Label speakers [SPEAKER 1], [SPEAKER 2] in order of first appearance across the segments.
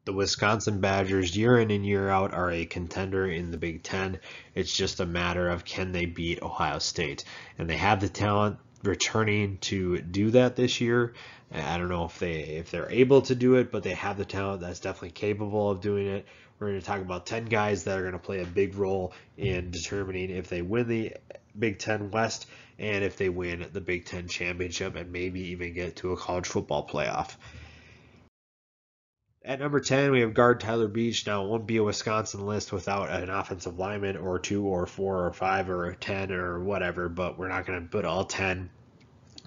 [SPEAKER 1] The Wisconsin Badgers, year in and year out, are a contender in the Big Ten. It's just a matter of can they beat Ohio State. And they have the talent returning to do that this year. I don't know if they're able to do it, but they have the talent that's definitely capable of doing it. We're going to talk about 10 guys that are going to play a big role in determining if they win the Big Ten West and if they win the Big Ten championship and maybe even get to a college football playoff. At number 10, we have guard Tyler Beach. Now, it won't be a Wisconsin list without an offensive lineman or 2 or 4 or 5 or 10 or whatever, but we're not going to put all 10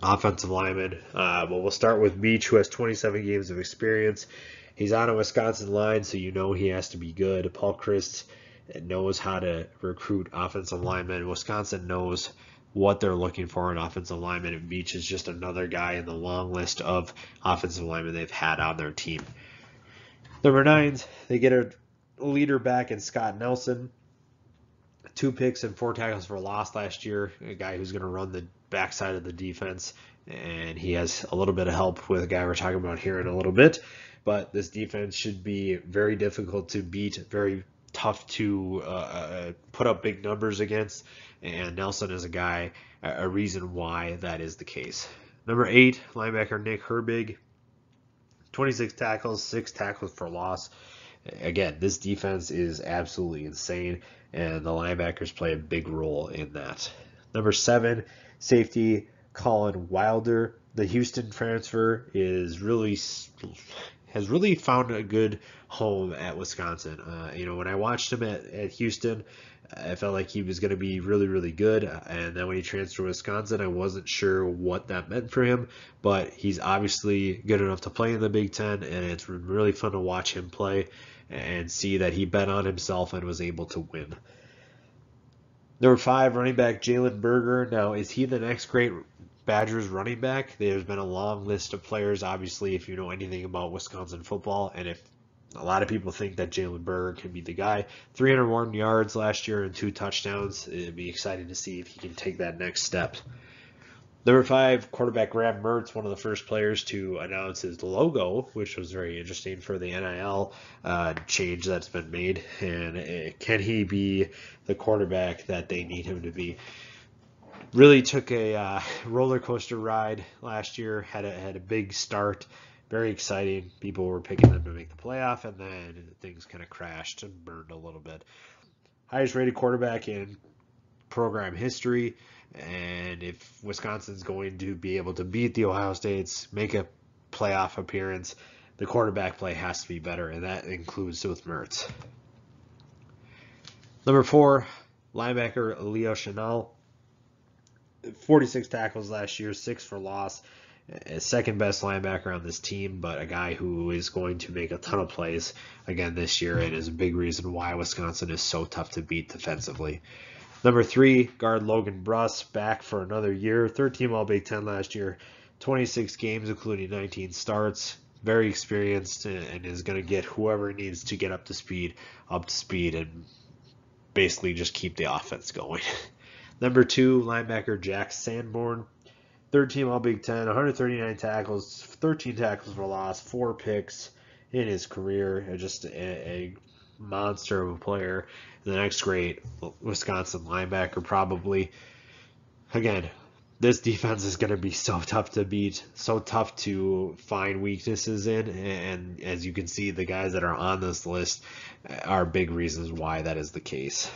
[SPEAKER 1] offensive linemen. But we'll start with Beach, who has 27 games of experience. He's on a Wisconsin line, so you know he has to be good. Paul Chryst knows how to recruit offensive linemen. Wisconsin knows what they're looking for in offensive linemen, and Beach is just another guy in the long list of offensive linemen they've had on their team. Number 9, they get a leader back in Scott Nelson. 2 picks and 4 tackles for loss last year. A guy who's going to run the backside of the defense, and he has a little bit of help with a guy we're talking about here in a little bit. But this defense should be very difficult to beat, very tough to put up big numbers against, and Nelson is a reason why that is the case. Number 8, linebacker Nick Herbig. 26 tackles, 6 tackles for loss. Again, this defense is absolutely insane, and the linebackers play a big role in that. Number 7, safety Colin Wilder. The Houston transfer has really found a good home at Wisconsin. When I watched him at Houston, I felt like he was going to be really, really good. And then when he transferred to Wisconsin, I wasn't sure what that meant for him. But he's obviously good enough to play in the Big Ten, and it's really fun to watch him play and see that he bet on himself and was able to win. Number 5, running back Jalen Berger. Now, is he the next great Badgers running back? There's been a long list of players, obviously, if you know anything about Wisconsin football, and if a lot of people think that Jalen Berger can be the guy. 301 yards last year and 2 touchdowns. It'd be exciting to see if he can take that next step. Number 5, quarterback Rav Mertz, one of the first players to announce his logo, which was very interesting for the NIL change that's been made. And can he be the quarterback that they need him to be? Really took a roller coaster ride last year, had a big start. Very exciting. People were picking them to make the playoff, and then things kind of crashed and burned a little bit. Highest rated quarterback in program history, and if Wisconsin's going to be able to beat the Ohio States, make a playoff appearance, the quarterback play has to be better, and that includes with Mertz. Number 4, linebacker Leo Chenal. 46 tackles last year, 6 for loss. Second best linebacker on this team, but a guy who is going to make a ton of plays again this year and is a big reason why Wisconsin is so tough to beat defensively. Number 3, guard Logan Bruss, back for another year. 13 All-Big Ten last year, 26 games including 19 starts. Very experienced and is going to get whoever needs to get up to speed and basically just keep the offense going. Number 2, linebacker Jack Sanborn. 13 All-Big Ten, 139 tackles, 13 tackles for loss, 4 picks in his career. Just a monster of a player. The next great Wisconsin linebacker probably. Again, this defense is going to be so tough to beat, so tough to find weaknesses in. And as you can see, the guys that are on this list are big reasons why that is the case.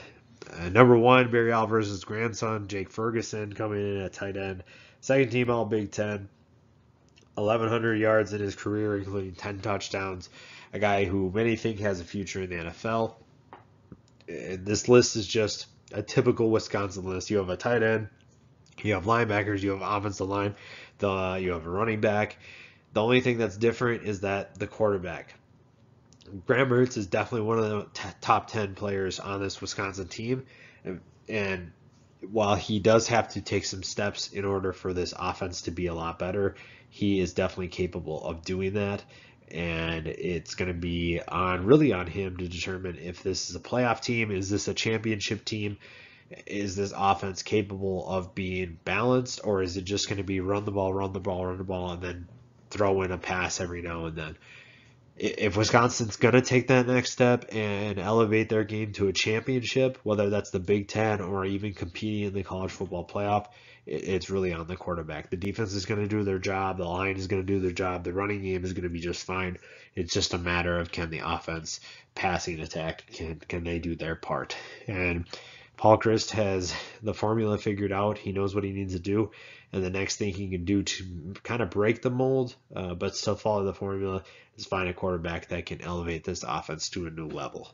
[SPEAKER 1] Number 1, Barry Alvarez's grandson, Jake Ferguson, coming in at tight end. Second team All-Big Ten, 1,100 yards in his career, including 10 touchdowns. A guy who many think has a future in the NFL. And this list is just a typical Wisconsin list. You have a tight end, you have linebackers, you have offensive line, you have a running back. The only thing that's different is that the quarterback. Rav Mertz is definitely one of the top 10 players on this Wisconsin team. And while he does have to take some steps in order for this offense to be a lot better, he is definitely capable of doing that. And it's going to be really on him to determine if this is a playoff team, is this a championship team, is this offense capable of being balanced, or is it just going to be run the ball, and then throw in a pass every now and then. if Wisconsin's going to take that next step and elevate their game to a championship, whether that's the Big Ten or even competing in the college football playoff, it's really on the quarterback. The defense is going to do their job. The line is going to do their job. The running game is going to be just fine. It's just a matter of can the offense, passing attack, can they do their part? And Paul Chryst has the formula figured out. He knows what he needs to do. And the next thing he can do to kind of break the mold, but still follow the formula, is find a quarterback that can elevate this offense to a new level.